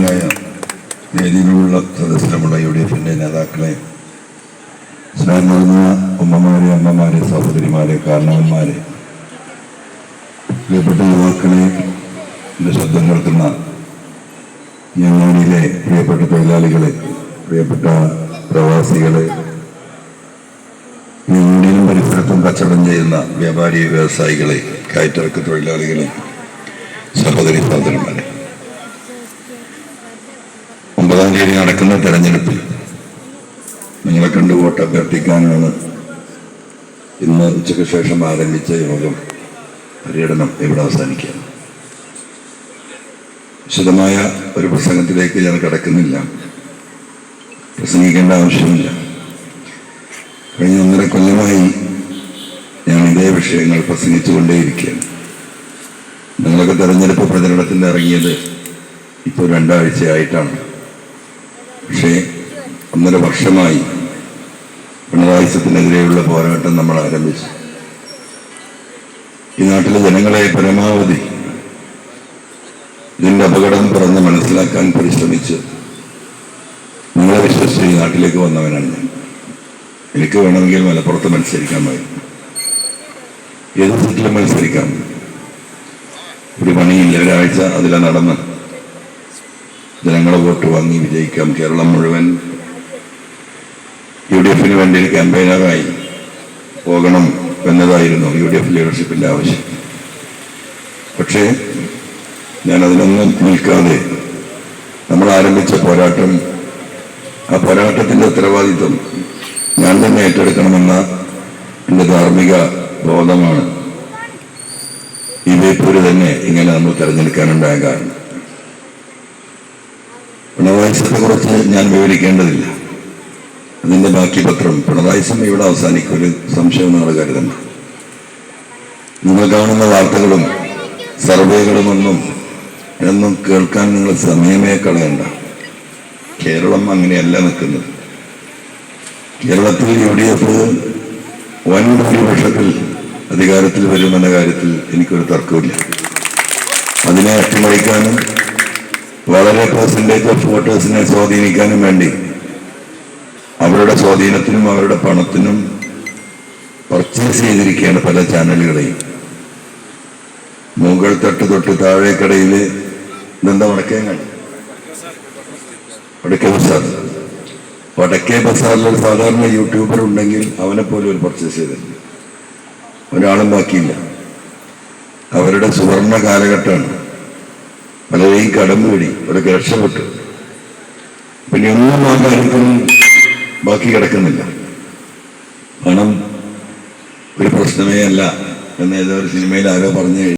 ബഹുമാനിയായ വേദിയിലുള്ള സദസ്സിലുമുള്ള UDF-ന്റെ നേതാക്കളെ, സ്നേഹം നിറഞ്ഞ ഉമ്മമാരെ, അമ്മമാരെ, സഹോദരിമാരെ, കാരണവന്മാരെ, പ്രിയപ്പെട്ട യുവാക്കളെ, എൻ്റെ ശബ്ദം കേൾക്കുന്ന ഞങ്ങളിലെ പ്രിയപ്പെട്ട തൊഴിലാളികളെ, പ്രിയപ്പെട്ട പ്രവാസികളെ, യൂണിയനും പരിസരത്തും കച്ചവടം ചെയ്യുന്ന വ്യാപാരി വ്യവസായികളെ, കയറ്റിറക്ക് തൊഴിലാളികളെ, സഹോദരി സഹോദരന്മാരെ, 9-ാം തീയതി നടക്കുന്ന തെരഞ്ഞെടുപ്പിൽ നിങ്ങളെ കണ്ട് വോട്ട് അഭ്യർത്ഥിക്കാനാണ് ഇന്ന് ഉച്ചയ്ക്ക് ശേഷം ആരംഭിച്ച യോഗം പര്യടനം ഇവിടെ അവസാനിക്കുക. വിശദമായ ഒരു പ്രസംഗത്തിലേക്ക് ഞാൻ കടക്കുന്നില്ല, പ്രസംഗിക്കേണ്ട ആവശ്യമില്ല. കഴിഞ്ഞ 1.5 കൊല്ലമായി ഞാൻ ഇതേ വിഷയങ്ങൾ പ്രസംഗിച്ചുകൊണ്ടേയിരിക്കുകയാണ്. നിങ്ങളൊക്കെ തെരഞ്ഞെടുപ്പ് പ്രചരണത്തിൽ ഇറങ്ങിയത് ഇപ്പോൾ 2 ആഴ്ചയായിട്ടാണ്. പക്ഷേ 1.5 വർഷമായി പിണറായിസത്തിനെതിരെയുള്ള പോരാട്ടം നമ്മൾ ആരംഭിച്ചു. ഈ നാട്ടിലെ ജനങ്ങളെ പരമാവധി ഇതിൻ്റെ അപകടം പറഞ്ഞ് മനസ്സിലാക്കാൻ പരിശ്രമിച്ച് നിങ്ങളെ വിശ്വസിച്ച് ഈ നാട്ടിലേക്ക് വന്നവനാണ് ഞാൻ. എനിക്ക് വേണമെങ്കിൽ മലപ്പുറത്ത് മത്സരിക്കാൻ മതി, ഏത് സീറ്റിലും മത്സരിക്കാം. ഒരു പണിയില്ല, ഒരാഴ്ച അതിലെ നടന്ന് ജനങ്ങളെ വോട്ട് വാങ്ങി വിജയിക്കാം. കേരളം മുഴുവൻ UDF-ന് വേണ്ടി ഒരു ക്യാമ്പയിനറായി പോകണം എന്നതായിരുന്നു UDF ലീഡർഷിപ്പിൻ്റെ ആവശ്യം. പക്ഷേ ഞാൻ അതിനൊന്നും നിൽക്കാതെ നമ്മൾ ആരംഭിച്ച പോരാട്ടം, ആ പോരാട്ടത്തിൻ്റെ ഉത്തരവാദിത്വം ഞാൻ തന്നെ ഏറ്റെടുക്കണമെന്ന എൻ്റെ ധാർമ്മിക ബോധമാണ് ഈ ബേപ്പൂര് തന്നെ ഇങ്ങനെ നമ്മൾ തിരഞ്ഞെടുക്കാനുണ്ടായ കാരണം. പിണറായിസത്തെ കുറിച്ച് ഞാൻ വിവരിക്കേണ്ടതില്ല, അതിൻ്റെ ബാക്കി പത്രം പിണറായിസം ഇവിടെ അവസാനിക്കും, ഒരു സംശയം നിങ്ങൾ കരുതണ്ട. നിങ്ങൾ കാണുന്ന വാർത്തകളും സർവേകളും ഒന്നും കേൾക്കാൻ നിങ്ങൾ സമയമേ കളയണ്ട. കേരളം അങ്ങനെയല്ല നിൽക്കുന്നത്. കേരളത്തിൽ UDF വൻ ഭൂരിപക്ഷത്തിൽ അധികാരത്തിൽ വരുമെന്ന കാര്യത്തിൽ എനിക്കൊരു തർക്കമില്ല. അതിനെ അട്ടിമറിക്കാനും വളരെ % ഓഫ് വോട്ടേഴ്സിനെ സ്വാധീനിക്കാനും വേണ്ടി അവരുടെ സ്വാധീനത്തിനും അവരുടെ പണത്തിനും പർച്ചേസ് ചെയ്തിരിക്കുകയാണ് പല ചാനലുകളെയും. മുകൾ തട്ട് തൊട്ട് താഴേക്കടയിൽ ഇതെന്താ വടക്കേ ബസാർ, വടക്കേ ബസാറിലൊരു സാധാരണ യൂട്യൂബർ ഉണ്ടെങ്കിൽ അവനെ പോലും ഒരു പർച്ചേസ് ചെയ്തിട്ടുണ്ട്, ഒരാളും ബാക്കിയില്ല. അവരുടെ സുവർണ കാലഘട്ടമാണ്. പലരെയും കടം വീടി അവരൊക്കെ രക്ഷപ്പെട്ടു. പിന്നെ ഒന്നും ആ കാര്യത്തിൽ ബാക്കി കിടക്കുന്നില്ല. പണം ഒരു പ്രശ്നമേ അല്ല എന്ന് ഏതോ ഒരു സിനിമയിൽ ആരോ പറഞ്ഞു.